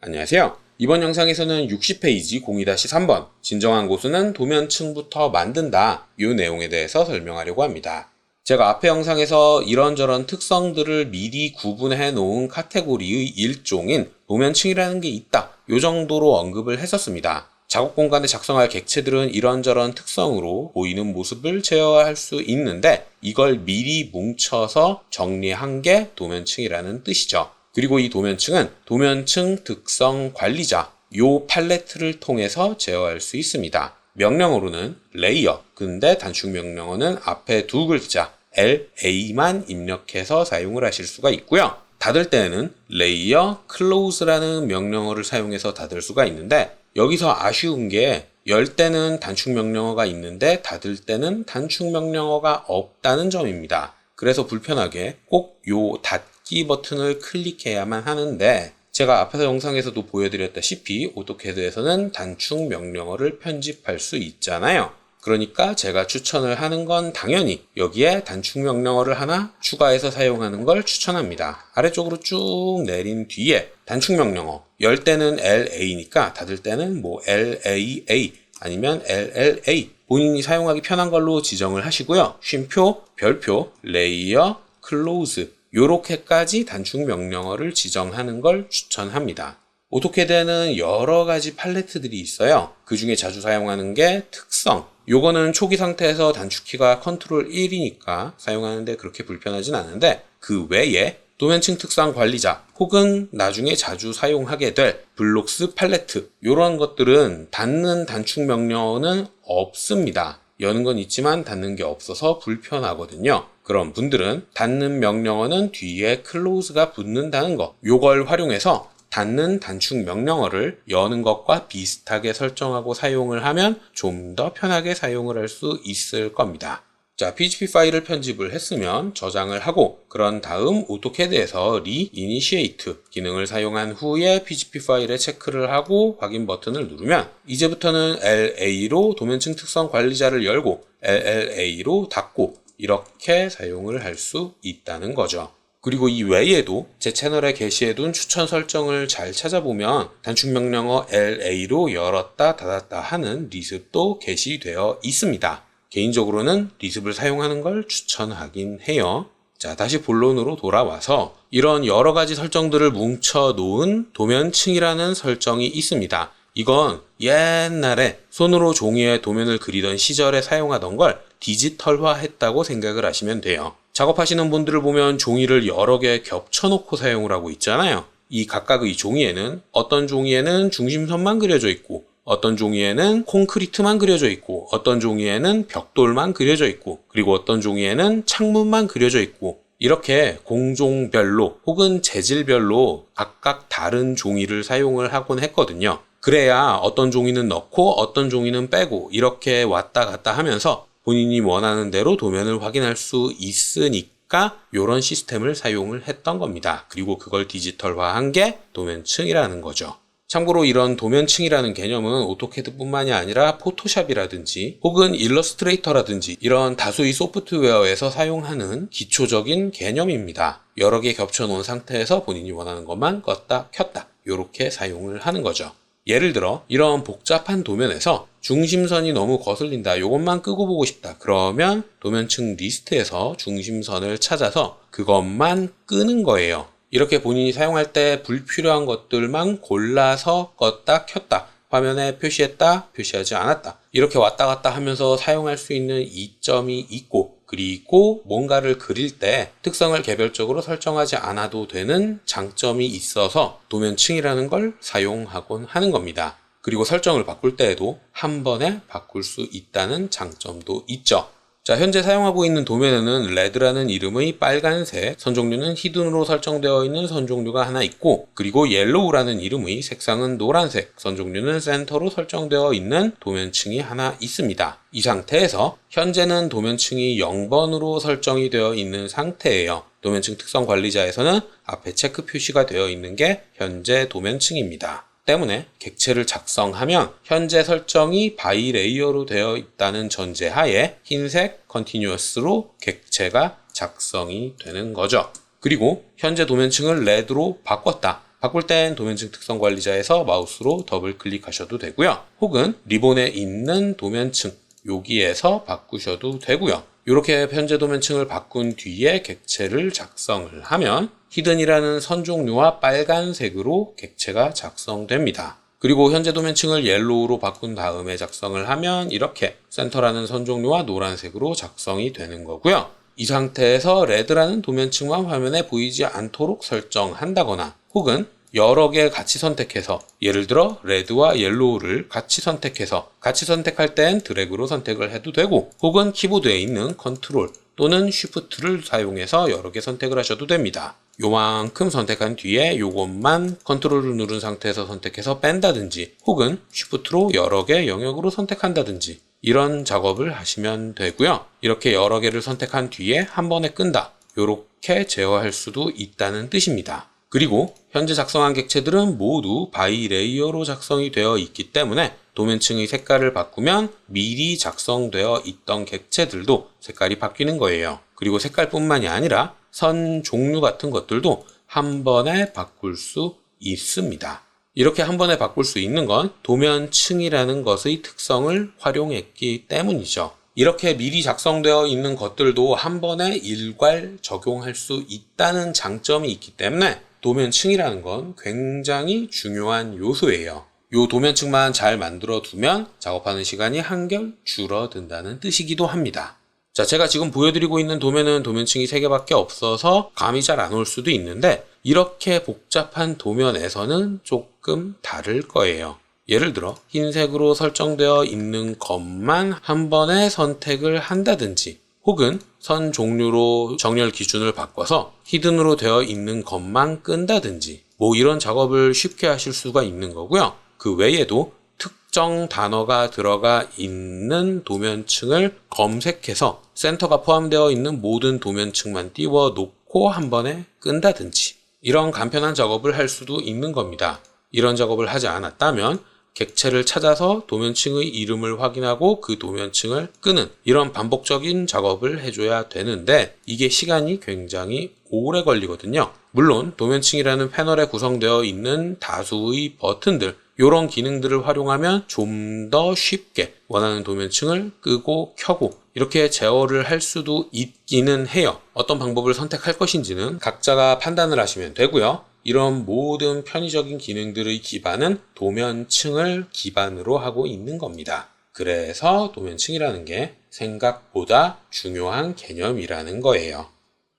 안녕하세요. 이번 영상에서는 60페이지 02-3번 진정한 고수는 도면층부터 만든다 이 내용에 대해서 설명하려고 합니다. 제가 앞에 영상에서 이런저런 특성들을 미리 구분해 놓은 카테고리의 일종인 도면층이라는 게 있다 이 정도로 언급을 했었습니다. 작업 공간에 작성할 객체들은 이런저런 특성으로 보이는 모습을 제어할 수 있는데 이걸 미리 뭉쳐서 정리한 게 도면층이라는 뜻이죠. 그리고 이 도면층은 도면층 특성 관리자 요 팔레트를 통해서 제어할 수 있습니다. 명령어로는 레이어, 근데 단축 명령어는 앞에 두 글자 LA만 입력해서 사용을 하실 수가 있고요. 닫을 때에는 레이어 클로즈라는 명령어를 사용해서 닫을 수가 있는데 여기서 아쉬운 게 열 때는 단축 명령어가 있는데 닫을 때는 단축 명령어가 없다는 점입니다. 그래서 불편하게 꼭 요 닫기 버튼을 클릭해야만 하는데 제가 앞에서 영상에서도 보여드렸다시피 오토캐드에서는 단축 명령어를 편집할 수 있잖아요. 그러니까 제가 추천을 하는 건 당연히 여기에 단축 명령어를 하나 추가해서 사용하는 걸 추천합니다. 아래쪽으로 쭉 내린 뒤에 단축 명령어 열 때는 LA니까 닫을 때는 뭐 LAA 아니면 LLA 본인이 사용하기 편한 걸로 지정을 하시고요. 쉼표, 별표, 레이어, 클로즈 요렇게까지 단축 명령어를 지정하는 걸 추천합니다. 오토캐드에는 여러 가지 팔레트들이 있어요. 그 중에 자주 사용하는 게 특성. 요거는 초기 상태에서 단축키가 컨트롤 1이니까 사용하는데 그렇게 불편하진 않은데 그 외에 도면층 특성 관리자 혹은 나중에 자주 사용하게 될 블록스 팔레트 요런 것들은 닫는 단축 명령어는 없습니다. 여는 건 있지만 닫는 게 없어서 불편하거든요. 그런 분들은 닫는 명령어는 뒤에 클로즈가 붙는다는 거 요걸 활용해서 닫는 단축 명령어를 여는 것과 비슷하게 설정하고 사용을 하면 좀 더 편하게 사용을 할 수 있을 겁니다. 자, PHP 파일을 편집을 했으면 저장을 하고 그런 다음 오토캐드에서 Reinitiate 기능을 사용한 후에 PHP 파일에 체크를 하고 확인 버튼을 누르면 이제부터는 LA로 도면층 특성 관리자를 열고 LLA로 닫고 이렇게 사용을 할 수 있다는 거죠. 그리고 이 외에도 제 채널에 게시해둔 추천 설정을 잘 찾아보면 단축 명령어 LA로 열었다 닫았다 하는 리습도 게시되어 있습니다. 개인적으로는 리습을 사용하는 걸 추천하긴 해요. 자, 다시 본론으로 돌아와서 이런 여러 가지 설정들을 뭉쳐 놓은 도면층이라는 설정이 있습니다. 이건 옛날에 손으로 종이에 도면을 그리던 시절에 사용하던 걸 디지털화 했다고 생각을 하시면 돼요. 작업하시는 분들을 보면 종이를 여러 개 겹쳐놓고 사용을 하고 있잖아요. 이 각각의 종이에는 어떤 종이에는 중심선만 그려져 있고 어떤 종이에는 콘크리트만 그려져 있고 어떤 종이에는 벽돌만 그려져 있고 그리고 어떤 종이에는 창문만 그려져 있고 이렇게 공종별로 혹은 재질별로 각각 다른 종이를 사용을 하곤 했거든요. 그래야 어떤 종이는 넣고 어떤 종이는 빼고 이렇게 왔다 갔다 하면서 본인이 원하는 대로 도면을 확인할 수 있으니까 이런 시스템을 사용을 했던 겁니다. 그리고 그걸 디지털화한 게 도면층이라는 거죠. 참고로 이런 도면층이라는 개념은 오토캐드뿐만이 아니라 포토샵이라든지 혹은 일러스트레이터라든지 이런 다수의 소프트웨어에서 사용하는 기초적인 개념입니다. 여러 개 겹쳐놓은 상태에서 본인이 원하는 것만 껐다 켰다 이렇게 사용을 하는 거죠. 예를 들어 이런 복잡한 도면에서 중심선이 너무 거슬린다 이것만 끄고 보고 싶다 그러면 도면층 리스트에서 중심선을 찾아서 그것만 끄는 거예요. 이렇게 본인이 사용할 때 불필요한 것들만 골라서 껐다 켰다 화면에 표시했다 표시하지 않았다 이렇게 왔다 갔다 하면서 사용할 수 있는 이점이 있고 그리고 뭔가를 그릴 때 특성을 개별적으로 설정하지 않아도 되는 장점이 있어서 도면층이라는 걸 사용하곤 하는 겁니다. 그리고 설정을 바꿀 때에도 한 번에 바꿀 수 있다는 장점도 있죠. 자, 현재 사용하고 있는 도면에는 레드라는 이름의 빨간색 선종류는 히든으로 설정되어 있는 선종류가 하나 있고 그리고 옐로우라는 이름의 색상은 노란색 선종류는 센터로 설정되어 있는 도면층이 하나 있습니다. 이 상태에서 현재는 도면층이 0번으로 설정이 되어 있는 상태예요. 도면층 특성 관리자에서는 앞에 체크 표시가 되어 있는 게 현재 도면층입니다. 때문에 객체를 작성하면 현재 설정이 바이 레이어로 되어 있다는 전제하에 흰색 컨티뉴어스로 객체가 작성이 되는 거죠. 그리고 현재 도면층을 레드로 바꿨다. 바꿀 땐 도면층 특성 관리자에서 마우스로 더블 클릭하셔도 되고요. 혹은 리본에 있는 도면층 여기에서 바꾸셔도 되고요. 이렇게 현재 도면층을 바꾼 뒤에 객체를 작성을 하면 히든이라는 선 종류와 빨간색으로 객체가 작성됩니다. 그리고 현재 도면층을 옐로우로 바꾼 다음에 작성을 하면 이렇게 센터라는 선 종류와 노란색으로 작성이 되는 거고요. 이 상태에서 레드라는 도면층만 화면에 보이지 않도록 설정한다거나 혹은 여러 개 같이 선택해서 예를 들어 레드와 옐로우를 같이 선택할 땐 드래그로 선택을 해도 되고 혹은 키보드에 있는 컨트롤 또는 쉬프트를 사용해서 여러 개 선택을 하셔도 됩니다. 요만큼 선택한 뒤에 요것만 컨트롤을 누른 상태에서 선택해서 뺀다든지 혹은 쉬프트로 여러 개 영역으로 선택한다든지 이런 작업을 하시면 되고요. 이렇게 여러 개를 선택한 뒤에 한 번에 끈다. 이렇게 제어할 수도 있다는 뜻입니다. 그리고 현재 작성한 객체들은 모두 바이 레이어로 작성이 되어 있기 때문에 도면층의 색깔을 바꾸면 미리 작성되어 있던 객체들도 색깔이 바뀌는 거예요. 그리고 색깔뿐만이 아니라 선 종류 같은 것들도 한 번에 바꿀 수 있습니다. 이렇게 한 번에 바꿀 수 있는 건 도면층이라는 것의 특성을 활용했기 때문이죠. 이렇게 미리 작성되어 있는 것들도 한 번에 일괄 적용할 수 있다는 장점이 있기 때문에 도면층이라는 건 굉장히 중요한 요소예요. 요 도면층만 잘 만들어 두면 작업하는 시간이 한결 줄어든다는 뜻이기도 합니다. 자, 제가 지금 보여드리고 있는 도면은 도면층이 3개밖에 없어서 감이 잘 안 올 수도 있는데 이렇게 복잡한 도면에서는 조금 다를 거예요. 예를 들어 흰색으로 설정되어 있는 것만 한 번에 선택을 한다든지 혹은 선 종류로 정렬 기준을 바꿔서 히든으로 되어 있는 것만 끈다든지 이런 작업을 쉽게 하실 수가 있는 거고요. 그 외에도 특정 단어가 들어가 있는 도면층을 검색해서 센터가 포함되어 있는 모든 도면층만 띄워 놓고 한 번에 끈다든지 이런 간편한 작업을 할 수도 있는 겁니다. 이런 작업을 하지 않았다면 객체를 찾아서 도면층의 이름을 확인하고 그 도면층을 끄는 이런 반복적인 작업을 해줘야 되는데 이게 시간이 굉장히 오래 걸리거든요. 물론 도면층이라는 패널에 구성되어 있는 다수의 버튼들 이런 기능들을 활용하면 좀 더 쉽게 원하는 도면층을 끄고 켜고 이렇게 제어를 할 수도 있기는 해요. 어떤 방법을 선택할 것인지는 각자가 판단을 하시면 되고요. 이런 모든 편의적인 기능들의 기반은 도면층을 기반으로 하고 있는 겁니다. 그래서 도면층이라는 게 생각보다 중요한 개념이라는 거예요.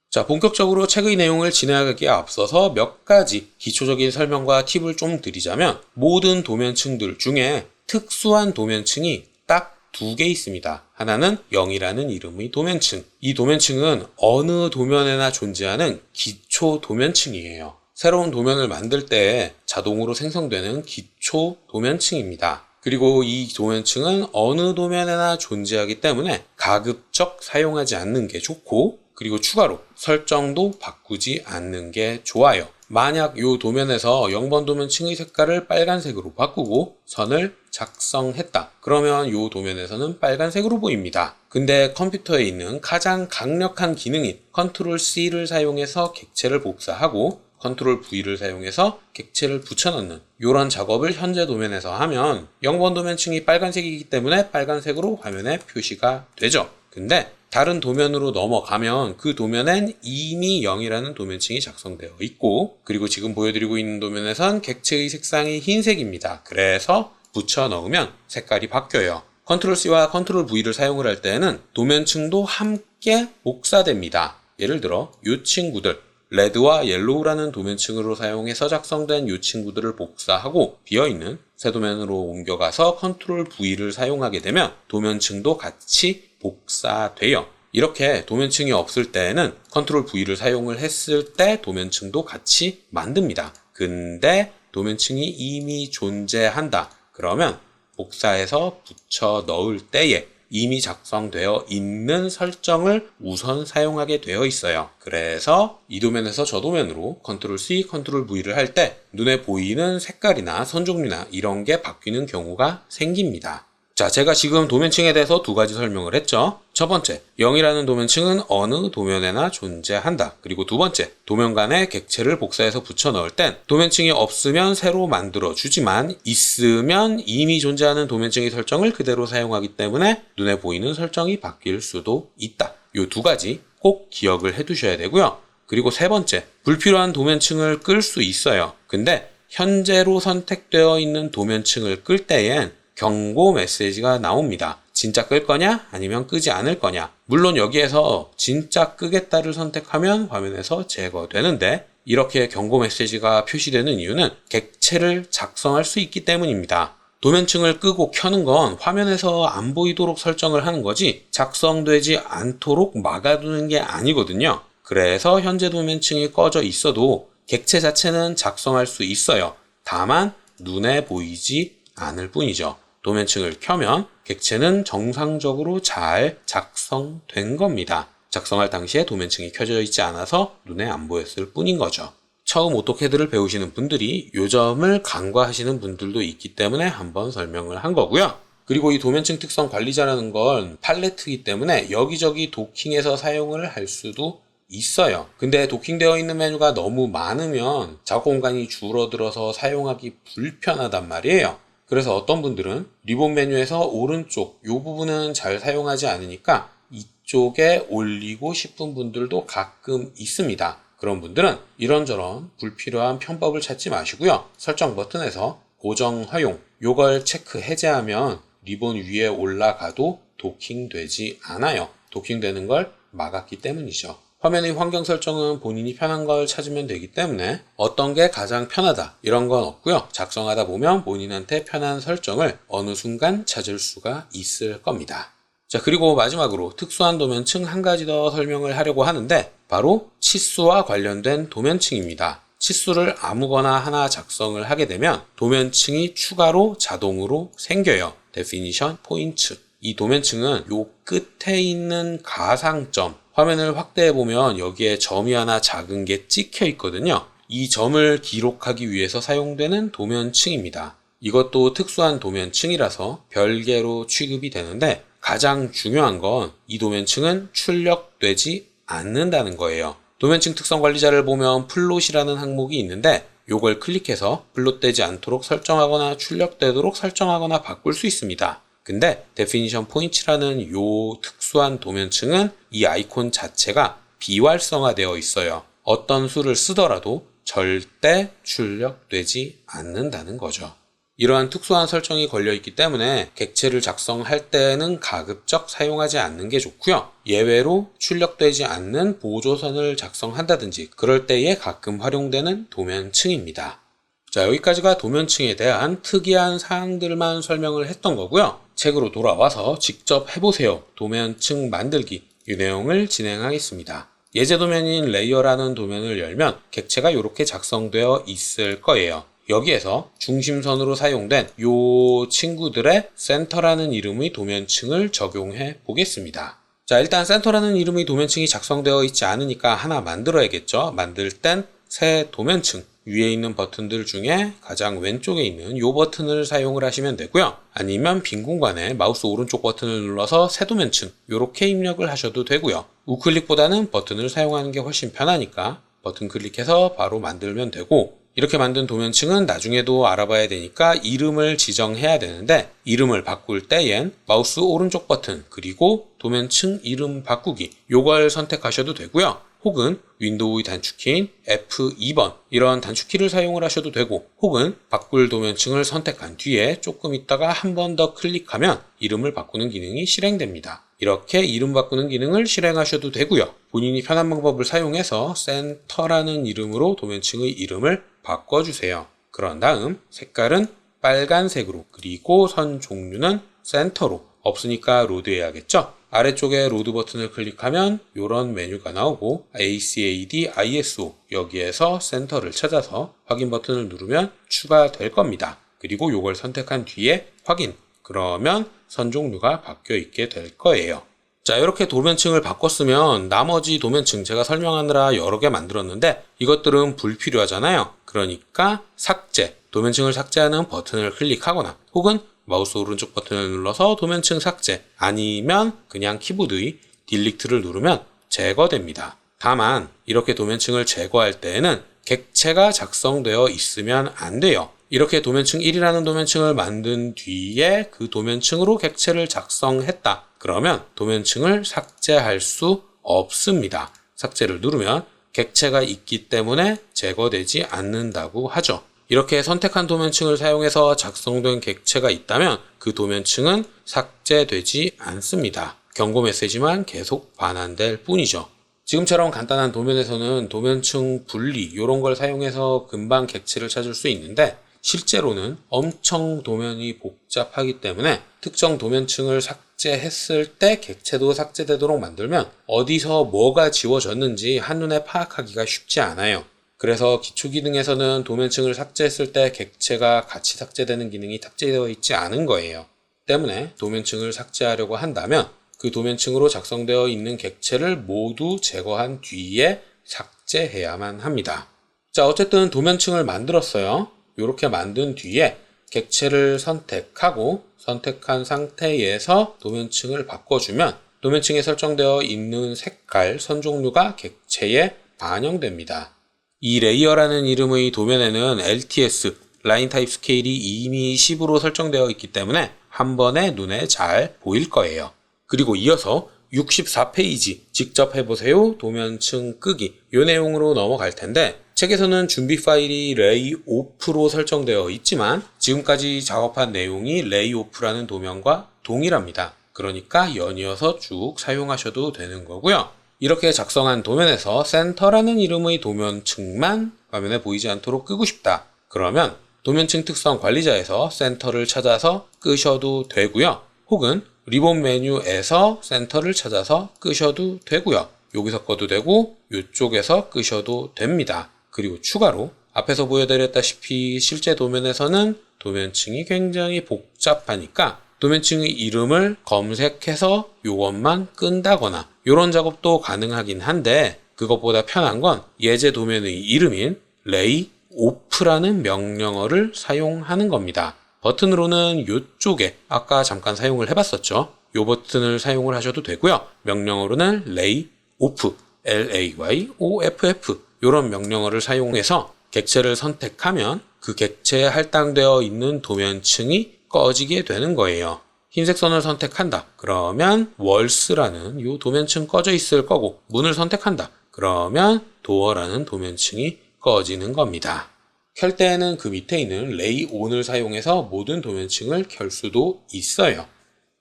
자, 본격적으로 책의 내용을 진행하기에 앞서서 몇 가지 기초적인 설명과 팁을 좀 드리자면 모든 도면층들 중에 특수한 도면층이 딱 2개 있습니다. 하나는 0이라는 이름의 도면층. 이 도면층은 어느 도면에나 존재하는 기초 도면층이에요. 새로운 도면을 만들 때 자동으로 생성되는 기초 도면층입니다. 그리고 이 도면층은 어느 도면에나 존재하기 때문에 가급적 사용하지 않는 게 좋고 그리고 추가로 설정도 바꾸지 않는 게 좋아요. 만약 이 도면에서 0번 도면층의 색깔을 빨간색으로 바꾸고 선을 작성했다. 그러면 이 도면에서는 빨간색으로 보입니다. 근데 컴퓨터에 있는 가장 강력한 기능인 컨트롤 C를 사용해서 객체를 복사하고 컨트롤 V를 사용해서 객체를 붙여넣는 이런 작업을 현재 도면에서 하면 0번 도면층이 빨간색이기 때문에 빨간색으로 화면에 표시가 되죠. 근데 다른 도면으로 넘어가면 그 도면엔 이미 0이라는 도면층이 작성되어 있고 그리고 지금 보여드리고 있는 도면에선 객체의 색상이 흰색입니다. 그래서 붙여 넣으면 색깔이 바뀌어요. 컨트롤 C와 컨트롤 V를 사용을 할 때는 도면층도 함께 복사됩니다. 예를 들어 이 친구들 레드와 옐로우라는 도면층으로 사용해서 작성된 이 친구들을 복사하고 비어있는 새 도면으로 옮겨가서 컨트롤 V를 사용하게 되면 도면층도 같이 복사돼요. 이렇게 도면층이 없을 때에는 컨트롤 V를 사용을 했을 때 도면층도 같이 만듭니다. 근데 도면층이 이미 존재한다. 그러면 복사해서 붙여 넣을 때에 이미 작성되어 있는 설정을 우선 사용하게 되어 있어요. 그래서 이 도면에서 저 도면으로 컨트롤 C, 컨트롤 V를 할 때 눈에 보이는 색깔이나 선 종류나 이런 게 바뀌는 경우가 생깁니다. 자, 제가 지금 도면층에 대해서 두 가지 설명을 했죠. 첫 번째, 0이라는 도면층은 어느 도면에나 존재한다. 그리고 두 번째, 도면 간에 객체를 복사해서 붙여 넣을 땐 도면층이 없으면 새로 만들어 주지만 있으면 이미 존재하는 도면층의 설정을 그대로 사용하기 때문에 눈에 보이는 설정이 바뀔 수도 있다. 이 두 가지 꼭 기억을 해 두셔야 되고요. 그리고 세 번째, 불필요한 도면층을 끌 수 있어요. 근데 현재로 선택되어 있는 도면층을 끌 때엔 경고 메시지가 나옵니다. 진짜 끌 거냐? 아니면 끄지 않을 거냐? 물론 여기에서 진짜 끄겠다를 선택하면 화면에서 제거되는데 이렇게 경고 메시지가 표시되는 이유는 객체를 작성할 수 있기 때문입니다. 도면층을 끄고 켜는 건 화면에서 안 보이도록 설정을 하는 거지 작성되지 않도록 막아두는 게 아니거든요. 그래서 현재 도면층이 꺼져 있어도 객체 자체는 작성할 수 있어요. 다만 눈에 보이지 않을 뿐이죠. 도면층을 켜면 객체는 정상적으로 잘 작성된 겁니다. 작성할 당시에 도면층이 켜져 있지 않아서 눈에 안 보였을 뿐인 거죠. 처음 오토캐드를 배우시는 분들이 이 점을 간과하시는 분들도 있기 때문에 한번 설명을 한 거고요. 그리고 이 도면층 특성 관리자라는 건 팔레트이기 때문에 여기저기 도킹해서 사용을 할 수도 있어요. 근데 도킹되어 있는 메뉴가 너무 많으면 작업 공간이 줄어들어서 사용하기 불편하단 말이에요. 그래서 어떤 분들은 리본 메뉴에서 오른쪽 이 부분은 잘 사용하지 않으니까 이쪽에 올리고 싶은 분들도 가끔 있습니다. 그런 분들은 이런저런 불필요한 편법을 찾지 마시고요. 설정 버튼에서 고정 허용 요걸 체크 해제하면 리본 위에 올라가도 도킹되지 않아요. 도킹되는 걸 막았기 때문이죠. 화면의 환경 설정은 본인이 편한 걸 찾으면 되기 때문에 어떤 게 가장 편하다 이런 건 없고요. 작성하다 보면 본인한테 편한 설정을 어느 순간 찾을 수가 있을 겁니다. 자, 그리고 마지막으로 특수한 도면층 한 가지 더 설명을 하려고 하는데 바로 치수와 관련된 도면층입니다. 치수를 아무거나 하나 작성을 하게 되면 도면층이 추가로 자동으로 생겨요. Definition Point. 이 도면층은 요 끝에 있는 가상점 화면을 확대해 보면 여기에 점이 하나 작은 게 찍혀 있거든요. 이 점을 기록하기 위해서 사용되는 도면층입니다. 이것도 특수한 도면층이라서 별개로 취급이 되는데 가장 중요한 건 이 도면층은 출력되지 않는다는 거예요. 도면층 특성 관리자를 보면 플롯이라는 항목이 있는데 요걸 클릭해서 플롯되지 않도록 설정하거나 출력되도록 설정하거나 바꿀 수 있습니다. 근데 Definition Point라는 요 특수한 도면층은 이 아이콘 자체가 비활성화되어 있어요. 어떤 수를 쓰더라도 절대 출력되지 않는다는 거죠. 이러한 특수한 설정이 걸려있기 때문에 객체를 작성할 때는 가급적 사용하지 않는 게 좋고요. 예외로 출력되지 않는 보조선을 작성한다든지 그럴 때에 가끔 활용되는 도면층입니다. 자, 여기까지가 도면층에 대한 특이한 사항들만 설명을 했던 거고요. 책으로 돌아와서 직접 해보세요. 도면층 만들기 이 내용을 진행하겠습니다. 예제 도면인 레이어라는 도면을 열면 객체가 이렇게 작성되어 있을 거예요. 여기에서 중심선으로 사용된 이 친구들의 센터라는 이름의 도면층을 적용해 보겠습니다. 자, 일단 센터라는 이름의 도면층이 작성되어 있지 않으니까 하나 만들어야겠죠. 만들 땐 새 도면층 위에 있는 버튼들 중에 가장 왼쪽에 있는 이 버튼을 사용을 하시면 되고요. 아니면 빈 공간에 마우스 오른쪽 버튼을 눌러서 새 도면층 이렇게 입력을 하셔도 되고요. 우클릭보다는 버튼을 사용하는 게 훨씬 편하니까 버튼 클릭해서 바로 만들면 되고 이렇게 만든 도면층은 나중에도 알아봐야 되니까 이름을 지정해야 되는데 이름을 바꿀 때엔 마우스 오른쪽 버튼 그리고 도면층 이름 바꾸기 요걸 선택하셔도 되고요. 혹은 윈도우의 단축키인 F2번 이런 단축키를 사용을 하셔도 되고 혹은 바꿀 도면층을 선택한 뒤에 조금 있다가 한 번 더 클릭하면 이름을 바꾸는 기능이 실행됩니다. 이렇게 이름 바꾸는 기능을 실행하셔도 되고요. 본인이 편한 방법을 사용해서 센터라는 이름으로 도면층의 이름을 바꿔주세요. 그런 다음 색깔은 빨간색으로 그리고 선 종류는 센터로 없으니까 로드해야겠죠. 아래쪽에 로드 버튼을 클릭하면 이런 메뉴가 나오고 ACAD, ISO 여기에서 센터를 찾아서 확인 버튼을 누르면 추가될 겁니다. 그리고 이걸 선택한 뒤에 확인 그러면 선 종류가 바뀌어 있게 될 거예요. 자, 이렇게 도면층을 바꿨으면 나머지 도면층 제가 설명하느라 여러 개 만들었는데 이것들은 불필요하잖아요. 그러니까 삭제, 도면층을 삭제하는 버튼을 클릭하거나 혹은 마우스 오른쪽 버튼을 눌러서 도면층 삭제, 아니면 그냥 키보드의 딜리트를 누르면 제거됩니다. 다만 이렇게 도면층을 제거할 때에는 객체가 작성되어 있으면 안 돼요. 이렇게 도면층 1이라는 도면층을 만든 뒤에 그 도면층으로 객체를 작성했다. 그러면 도면층을 삭제할 수 없습니다. 삭제를 누르면 객체가 있기 때문에 제거되지 않는다고 하죠. 이렇게 선택한 도면층을 사용해서 작성된 객체가 있다면 그 도면층은 삭제되지 않습니다. 경고 메시지만 계속 반환될 뿐이죠. 지금처럼 간단한 도면에서는 도면층 분리 이런 걸 사용해서 금방 객체를 찾을 수 있는데 실제로는 엄청 도면이 복잡하기 때문에 특정 도면층을 삭제했을 때 객체도 삭제되도록 만들면 어디서 뭐가 지워졌는지 한눈에 파악하기가 쉽지 않아요. 그래서 기초 기능에서는 도면층을 삭제했을 때 객체가 같이 삭제되는 기능이 탑재되어 있지 않은 거예요. 때문에 도면층을 삭제하려고 한다면 그 도면층으로 작성되어 있는 객체를 모두 제거한 뒤에 삭제해야만 합니다. 자, 어쨌든 도면층을 만들었어요. 이렇게 만든 뒤에 객체를 선택하고 선택한 상태에서 도면층을 바꿔주면 도면층에 설정되어 있는 색깔, 선 종류가 객체에 반영됩니다. 이 레이어라는 이름의 도면에는 LTS, 라인 타입 스케일이 이미 10으로 설정되어 있기 때문에 한 번에 눈에 잘 보일 거예요. 그리고 이어서 64페이지 직접 해보세요 도면층 끄기 이 내용으로 넘어갈 텐데 책에서는 준비 파일이 레이 오프로 설정되어 있지만 지금까지 작업한 내용이 레이 오프라는 도면과 동일합니다. 그러니까 연이어서 쭉 사용하셔도 되는 거고요. 이렇게 작성한 도면에서 센터라는 이름의 도면층만 화면에 보이지 않도록 끄고 싶다. 그러면 도면층 특성 관리자에서 센터를 찾아서 끄셔도 되고요. 혹은 리본 메뉴에서 센터를 찾아서 끄셔도 되고요. 여기서 꺼도 되고 이쪽에서 끄셔도 됩니다. 그리고 추가로 앞에서 보여드렸다시피 실제 도면에서는 도면층이 굉장히 복잡하니까 도면층의 이름을 검색해서 이것만 끈다거나 이런 작업도 가능하긴 한데 그것보다 편한 건 예제 도면의 이름인 레이 오프라는 명령어를 사용하는 겁니다. 버튼으로는 이쪽에 아까 잠깐 사용을 해봤었죠. 이 버튼을 사용을 하셔도 되고요. 명령어로는 레이 오프, LAYOFF 이런 명령어를 사용해서 객체를 선택하면 그 객체에 할당되어 있는 도면층이 꺼지게 되는 거예요. 흰색 선을 선택한다. 그러면 월스라는 이 도면층 꺼져 있을 거고 문을 선택한다. 그러면 도어라는 도면층이 꺼지는 겁니다. 켤 때에는 그 밑에 있는 레이 온을 사용해서 모든 도면층을 켤 수도 있어요.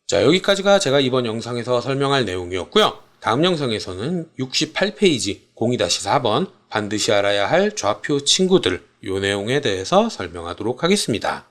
자, 여기까지가 제가 이번 영상에서 설명할 내용이었고요. 다음 영상에서는 68페이지 02-4번 반드시 알아야 할 좌표 친구들 이 내용에 대해서 설명하도록 하겠습니다.